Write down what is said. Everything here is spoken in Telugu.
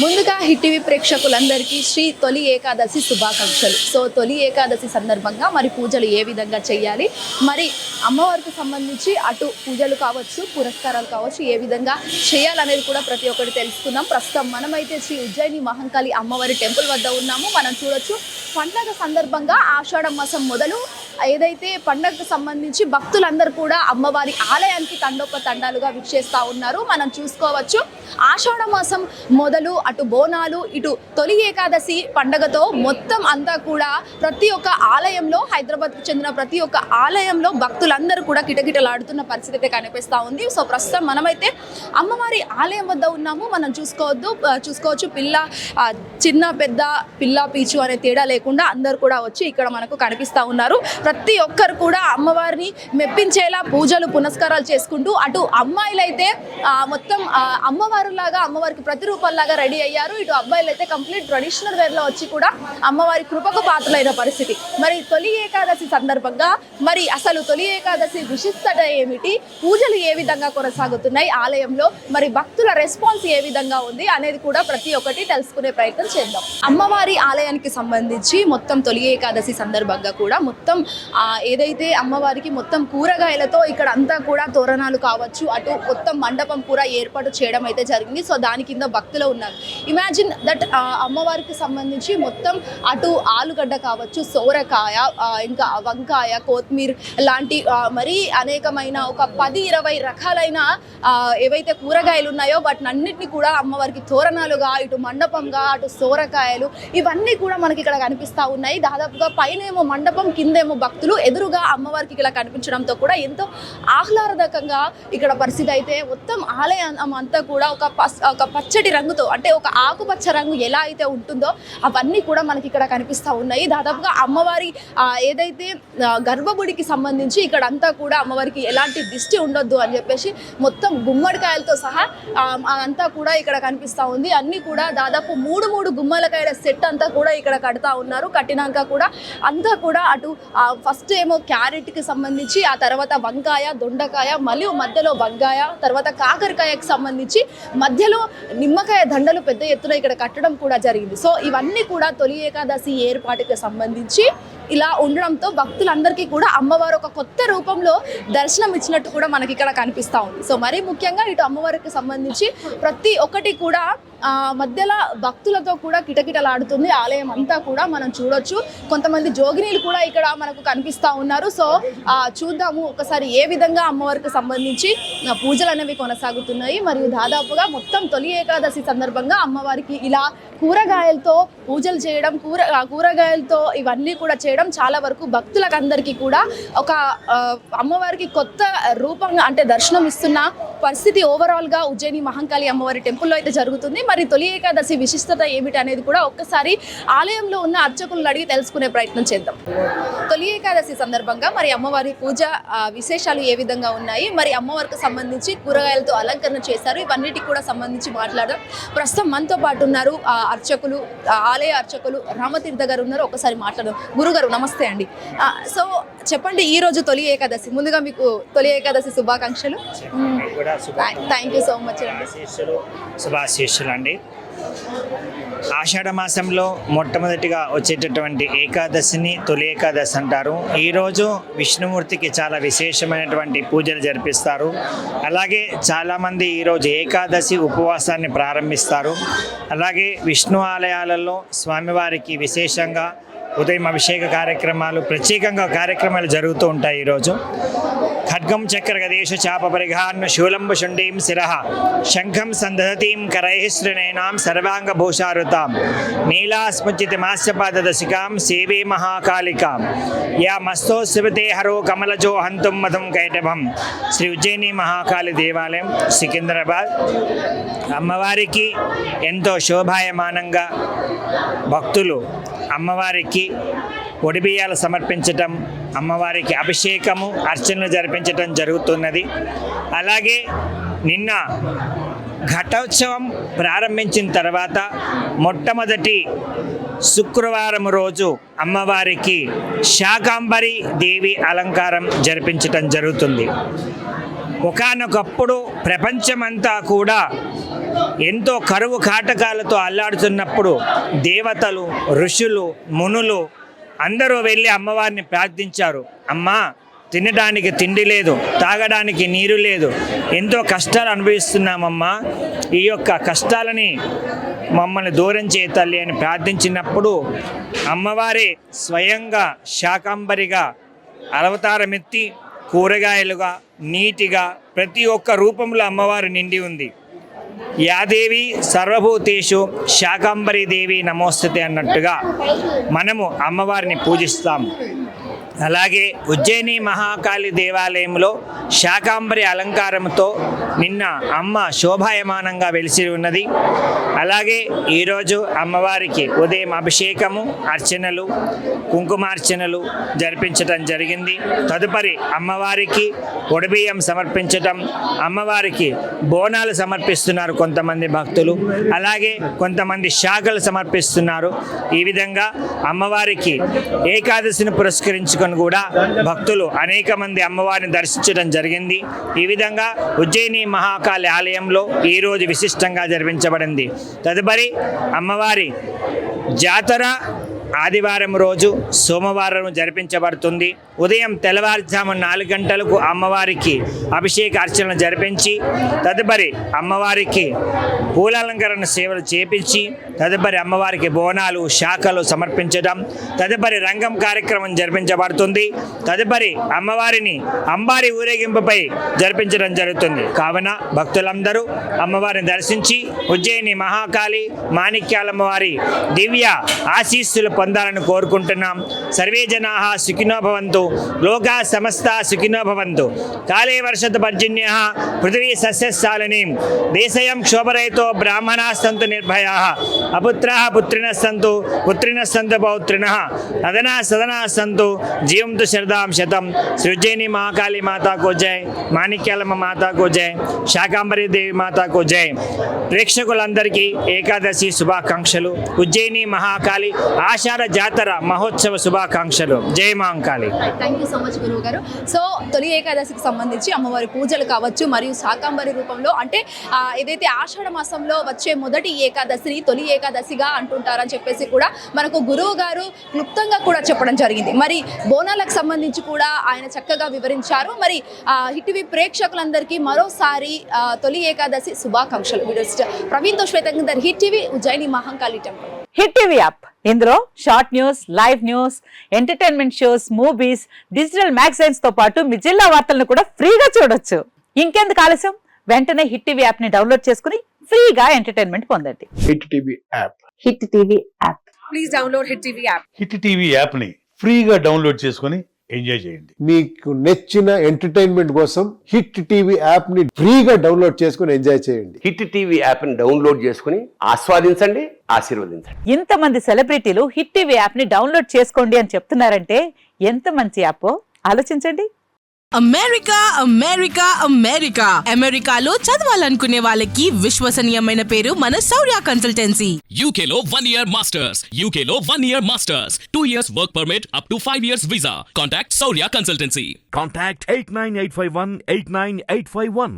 ముందుగా హిట్ టీవీ ప్రేక్షకులందరికీ శ్రీ తొలి ఏకాదశి శుభాకాంక్షలు. సో తొలి ఏకాదశి సందర్భంగా మరి పూజలు ఏ విధంగా చేయాలి, మరి అమ్మవారికి సంబంధించి అటు పూజలు కావచ్చు, పురస్కారాలు కావచ్చు, ఏ విధంగా చేయాలనేది కూడా ప్రతి ఒక్కటి తెలుసుకుందాం. ప్రస్తుతం మనమైతే శ్రీ ఉజ్జయిని మహంకాళి అమ్మవారి టెంపుల్ వద్ద ఉన్నాము. మనం చూడొచ్చు, పండగ సందర్భంగా ఆషాఢ మాసం మొదలు ఏదైతే పండగకు సంబంధించి భక్తులందరూ కూడా అమ్మవారి ఆలయానికి తండోపతండాలుగా విచ్చేస్తూ ఉన్నారు. మనం చూసుకోవచ్చు, ఆషాఢ మాసం మొదలు అటు బోనాలు, ఇటు తొలి ఏకాదశి పండగతో మొత్తం అంతా కూడా ప్రతి ఒక్క ఆలయంలో, హైదరాబాద్కు చెందిన ప్రతి ఒక్క ఆలయంలో భక్తులందరూ కూడా కిటకిటలాడుతున్న పరిస్థితి అయితే కనిపిస్తూ ఉంది. సో ప్రస్తుతం మనమైతే అమ్మవారి ఆలయం వద్ద ఉన్నాము. మనం చూసుకోవచ్చు, చిన్న పెద్ద పిల్ల పీచు అనే తేడా లేకుండా అందరూ కూడా వచ్చి ఇక్కడ మనకు కనిపిస్తూ ఉన్నారు. ప్రతి ఒక్కరు కూడా అమ్మవారిని మెప్పించేలా పూజలు పునస్కారాలు చేసుకుంటూ, అటు అమ్మాయిలైతే మొత్తం అమ్మవారులాగా, అమ్మవారికి ప్రతిరూపాల్లాగా రెడీ అయ్యారు. ఇటు అబ్బాయిలు అయితే కంప్లీట్ ట్రెడిషనల్ వేర్లో వచ్చి కూడా అమ్మవారి కృపకు పాత్రలైన పరిస్థితి. మరి తొలి ఏకాదశి సందర్భంగా మరి అసలు తొలి ఏకాదశి విశిష్టత ఏమిటి, పూజలు ఏ విధంగా కొనసాగుతున్నాయి ఆలయంలో, మరి భక్తుల రెస్పాన్స్ ఏ విధంగా ఉంది అనేది కూడా ప్రతి ఒక్కటి తెలుసుకునే ప్రయత్నం చేద్దాం. అమ్మవారి ఆలయానికి సంబంధించి మొత్తం తొలి ఏకాదశి సందర్భంగా కూడా మొత్తం ఏదైతే అమ్మవారికి మొత్తం కూరగాయలతో ఇక్కడ అంతా కూడా తోరణాలు కావచ్చు, అటు మొత్తం మండపం కూడా ఏర్పాటు చేయడం అయితే జరిగింది. సో దాని కింద భక్తులు ఉన్నారు. ఇమాజిన్ దట్ అమ్మవారికి సంబంధించి మొత్తం అటు ఆలుగడ్డ కావచ్చు, సోరకాయ, ఇంకా వంకాయ, కొత్తిమీర లాంటి మరీ అనేకమైన ఒక 10-20 రకాలైన ఏవైతే కూరగాయలు ఉన్నాయో వాటిని అన్నింటినీ కూడా అమ్మవారికి తోరణాలుగా, ఇటు మండపంగా, అటు సోరకాయలు, ఇవన్నీ కూడా మనకి ఇక్కడ కనిపిస్తూ ఉన్నాయి. దాదాపుగా పైనేమో మండపం, కిందేమో భక్తులు, ఎదురుగా అమ్మవారికి ఇక్కడ కనిపించడంతో కూడా ఎంతో ఆహ్లాదకంగా ఇక్కడ పరిస్థితి అయితే మొత్తం ఆలయం అంతా కూడా ఒక పచ్చటి రంగుతో, అంటే ఒక ఆకుపచ్చ రంగు ఎలా అయితే ఉంటుందో అవన్నీ కూడా మనకి ఇక్కడ కనిపిస్తూ ఉన్నాయి. దాదాపుగా అమ్మవారి ఏదైతే గర్భగుడికి సంబంధించి ఇక్కడ అంతా కూడా అమ్మవారికి ఎలాంటి దిష్టి ఉండొద్దు అని చెప్పేసి మొత్తం గుమ్మడికాయలతో సహా అంతా కూడా ఇక్కడ కనిపిస్తూ ఉంది. అన్నీ కూడా దాదాపు మూడు గుమ్మలకాయల సెట్ అంతా కూడా ఇక్కడ కడతా ఉన్నారు. కట్టినాక కూడా అంతా కూడా అటు ఫస్ట్ ఏమో క్యారెట్కి సంబంధించి, ఆ తర్వాత వంకాయ, దొండకాయ, మళ్ళీ మధ్యలో వంకాయ, తర్వాత కాకరకాయకు సంబంధించి మధ్యలో నిమ్మకాయ దండలు పెద్ద ఎత్తున ఇక్కడ కట్టడం కూడా జరిగింది. సో ఇవన్నీ కూడా తొలి ఏకాదశి ఏర్పాటుకి సంబంధించి ఇలా ఉండడంతో భక్తులందరికీ కూడా అమ్మవారు ఒక కొత్త రూపంలో దర్శనం ఇచ్చినట్టు కూడా మనకి ఇక్కడ కనిపిస్తూ ఉంది. సో మరీ ముఖ్యంగా ఇటు అమ్మవారికి సంబంధించి ప్రతి ఒక్కటి కూడా మధ్యలో భక్తులతో కూడా కిటకిటలాడుతుంది ఆలయం అంతా కూడా. మనం చూడొచ్చు, కొంతమంది జోగినీలు కూడా ఇక్కడ మనకు కనిపిస్తూ ఉన్నారు. సో చూద్దాము ఒకసారి ఏ విధంగా అమ్మవారికి సంబంధించి పూజలు అనేవి కొనసాగుతున్నాయి. మరియు దాదాపుగా మొత్తం తొలి ఏకాదశి సందర్భంగా అమ్మవారికి ఇలా కూరగాయలతో పూజలు చేయడం, కూరగాయలతో ఇవన్నీ కూడా చేయడం చాలా వరకు భక్తులకు అందరికీ కూడా ఒక అమ్మవారికి కొత్త రూపంగా, అంటే దర్శనం ఇస్తున్న పరిస్థితి ఓవరాల్గా ఉజ్జయిని మహంకాళి అమ్మవారి టెంపుల్లో అయితే జరుగుతుంది. మరి తొలి ఏకాదశి విశిష్టత ఏమిటి అనేది కూడా ఒక్కసారి ఆలయంలో ఉన్న అర్చకులను అడిగి తెలుసుకునే ప్రయత్నం చేద్దాం. తొలి ఏకాదశి సందర్భంగా మరి అమ్మవారి పూజ విశేషాలు ఏ విధంగా ఉన్నాయి, మరి అమ్మవారికి సంబంధించి కూరగాయలతో అలంకరణ చేశారు, ఇవన్నిటికి కూడా సంబంధించి మాట్లాడడం. ప్రస్తుతం మనతో పాటు ఉన్నారు అర్చకులు, ఆలయ అర్చకులు రామతీర్థ గారు ఉన్నారు. ఒకసారి మాట్లాడదాం. గురుగారు నమస్తే అండి. సో చెప్పండి, ఈ రోజు తొలి ఏకాదశి, ముందుగా మీకు తొలి ఏకాదశి శుభాకాంక్షలు. థ్యాంక్ యూ సో మచ్ అండి. శుభాశీస్సులు అండి. ఆషాఢ మాసంలో మొట్టమొదటిగా వచ్చేటటువంటి ఏకాదశిని తొలి ఏకాదశి అంటారు. ఈరోజు విష్ణుమూర్తికి చాలా విశేషమైనటువంటి పూజలు జరిపిస్తారు. అలాగే చాలామంది ఈరోజు ఏకాదశి ఉపవాసాన్ని ప్రారంభిస్తారు. అలాగే విష్ణు ఆలయాలలో స్వామివారికి విశేషంగా ఉదయం అభిషేక కార్యక్రమాలు, ప్రత్యేకంగా కార్యక్రమాలు జరుగుతూ ఉంటాయి. ఈరోజు ఖడ్గం చక్ర గదేశు చాప పరిఘాన్ను శూలంబు శుండీం శిరః శంఖం సందధతీం కరైఃశ్రునయనాం సర్వాంగ భూషారుతాం నీలాస్ముచిత మాస్యపాదదశికాం సేవే మహాకాళికాం యా మస్తో శివతే హరో కమలజో హంతుం మధుం కైటభం. శ్రీ ఉజ్జయిని మహాకాళి దేవాలయం, సికింద్రాబాద్. అమ్మవారికి ఎంతో శోభాయమానంగా భక్తులు అమ్మవారికి ఒడిబియ్యాలు సమర్పించటం, అమ్మవారికి అభిషేకము, అర్చనలు జరిపించటం జరుగుతున్నది. అలాగే నిన్న ఘటోత్సవం ప్రారంభించిన తర్వాత మొట్టమొదటి శుక్రవారం రోజు అమ్మవారికి శాకాంబరి దేవి అలంకారం జరిపించటం జరుగుతుంది. ఒకానొకప్పుడు ప్రపంచమంతా కూడా ఎంతో కరువు కాటకాలతో అల్లాడుతున్నప్పుడు దేవతలు, ఋషులు, మునులు అందరూ వెళ్ళి అమ్మవారిని ప్రార్థించారు. అమ్మా, తినడానికి తిండి లేదు, తాగడానికి నీరు లేదు, ఎంతో కష్టాలు అనుభవిస్తున్నామమ్మా, ఈ యొక్క కష్టాలని మమ్మల్ని దూరం చేయ తల్లి అని ప్రార్థించినప్పుడు అమ్మవారే స్వయంగా శాకంబరిగా అవతారమెత్తి కూరగాయలుగా, నీటిగా ప్రతి ఒక్క రూపంలో అమ్మవారు నిండి ఉంది. యాదేవి సర్వభూతేషు శాకంబరి దేవి నమోస్తుతే అన్నట్టుగా మనము అమ్మవారిని పూజిస్తాం. అలాగే ఉజ్జయిని మహాకాళి దేవాలయంలో శాకంబరి అలంకారంతో నిన్న అమ్మ శోభాయమానంగా వెలిసి ఉన్నది. అలాగే ఈరోజు అమ్మవారికి ఉదయం అభిషేకము, అర్చనలు, కుంకుమార్చనలు జరిపించటం జరిగింది. తదుపరి అమ్మవారికి ఒడిబియ్యం సమర్పించటం, అమ్మవారికి బోనాలు సమర్పిస్తున్నారు కొంతమంది భక్తులు, అలాగే కొంతమంది శాఖలు సమర్పిస్తున్నారు. ఈ విధంగా అమ్మవారికి ఏకాదశిని పురస్కరించుకొని కూడా భక్తులు అనేక మంది అమ్మవారిని దర్శించడం జరిగింది. ఈ విధంగా ఉజ్జయిని మహాకాళి ఆలయంలో ఈరోజు విశిష్టంగా జరిపించబడింది. తదుపరి అమ్మవారి జాతర ఆదివారం రోజు సోమవారం జరిపించబడుతుంది. ఉదయం తెల్లవారుజాము 4 గంటలకు అమ్మవారికి అభిషేక అర్చన జరిపించి తదుపరి అమ్మవారికి పూలాలంకరణ సేవలు చేపించి తదుపరి అమ్మవారికి బోనాలు, శాఖలు సమర్పించడం, తదుపరి రంగం కార్యక్రమం జరిపించబడుతుంది. తదుపరి అమ్మవారిని అంబారి ఊరేగింపుపై జరిపించడం జరుగుతుంది. కావున భక్తులందరూ అమ్మవారిని దర్శించి ఉజ్జయిని మహాకాళి మాణిక్యాలమ్మవారి దివ్య ఆశీస్సులు పొందాలని కోరుకుంటున్నాం. సర్వే జనాః సుఖినో భవంతు, లోకా సమస్తా సుఖినో భవంతు, కాలే వర్షతు పర్జన్యః, పృథివీ సస్యశాలినీం, దేశయం క్షోభరహితో బ్రాహ్మణాः సంతు నిర్భయాः, అపుత్రాः పుత్రిణः సంతు, పుత్రిణः సంతు పౌత్రిణः, అదనాः సదనాः సంతు, జీవంతు శరదాం శతం. శ్రీ ఉజ్జయిని మహాకాళి మాతాకు జై, మాణిక్యాలమ్మ మాతాకు జై, శాకంబరి దేవి మాతాకు జై. ప్రేక్షకులందరికీ ఏకాదశి శుభాకాంక్షలు. ఉజ్జయిని మహాకాళి ఆషాఢ జాతర మహోత్సవ శుభాకాంక్షలు. జై Mahakali. Thank you so much గురువు గారు. సో తొలి ఏకాదశికి సంబంధించి అమ్మవారి పూజలు కావచ్చు మరియు శాకంబరి రూపంలో అంటే ఏదైతే ఆషాఢ మాసంలో వచ్చే మొదటి ఏకాదశిని తొలి ఏకాదశిగా అంటుంటారని చెప్పేసి కూడా మనకు గురువు గారు క్లుప్తంగా కూడా చెప్పడం జరిగింది. మరి బోనాలకు సంబంధించి కూడా ఆయన చక్కగా వివరించారు. మరి హిట్ టీవీ ప్రేక్షకులందరికీ మరోసారి తొలి ఏకాదశి శుభాకాంక్షలు. ప్రవీణ్తో శ్వేతంగర్, Hit TV, Ujjaini Mahakali temple. Hit TV app, ఇందులో short news, live news, entertainment shows, movies, digital magazines తో పాటు మీ జిల్లా వార్తలను కూడా ఫ్రీగా చూడొచ్చు. ఇంకెందుకు ఆలస్యం, వెంటనే హిట్ టీవీ యాప్ ని డౌన్లోడ్ చేసుకుని ఫ్రీగా ఎంటర్టైన్మెంట్ పొందండి. Hit TV app. Hit TV app. Please download hit TV app. Hit TV app ని ఫ్రీగా డౌన్లోడ్ చేసుకొని ఎంజాయ్ చేయండి. మీకు నచ్చిన ఎంటర్టైన్మెంట్ కోసం హిట్ టీవీ యాప్ ని ఫ్రీగా డౌన్లోడ్ చేసుకొని ఎంజాయ్ చేయండి. హిట్ టీవీ యాప్ ని డౌన్లోడ్ చేసుకుని ఆస్వాదించండి, ఆశీర్వదించండి. ఇంతమంది సెలబ్రిటీలు హిట్ టీవీ యాప్ ని డౌన్లోడ్ చేసుకోండి అని చెప్తున్నారంటే ఎంత మంచి యాప్ ఆలోచించండి. అమెరికా అమెరికా అమెరికా అమెరికాలో చదవాలనుకునే వాళ్ళకి విశ్వసనీయమైన పేరు మన శౌర్య కన్సల్టెన్సీ. UK లో 1 year masters, UK లో 1 year masters, 2 years work permit up to 5 years visa. Contact Saurya Consultancy. Contact 89851 89851.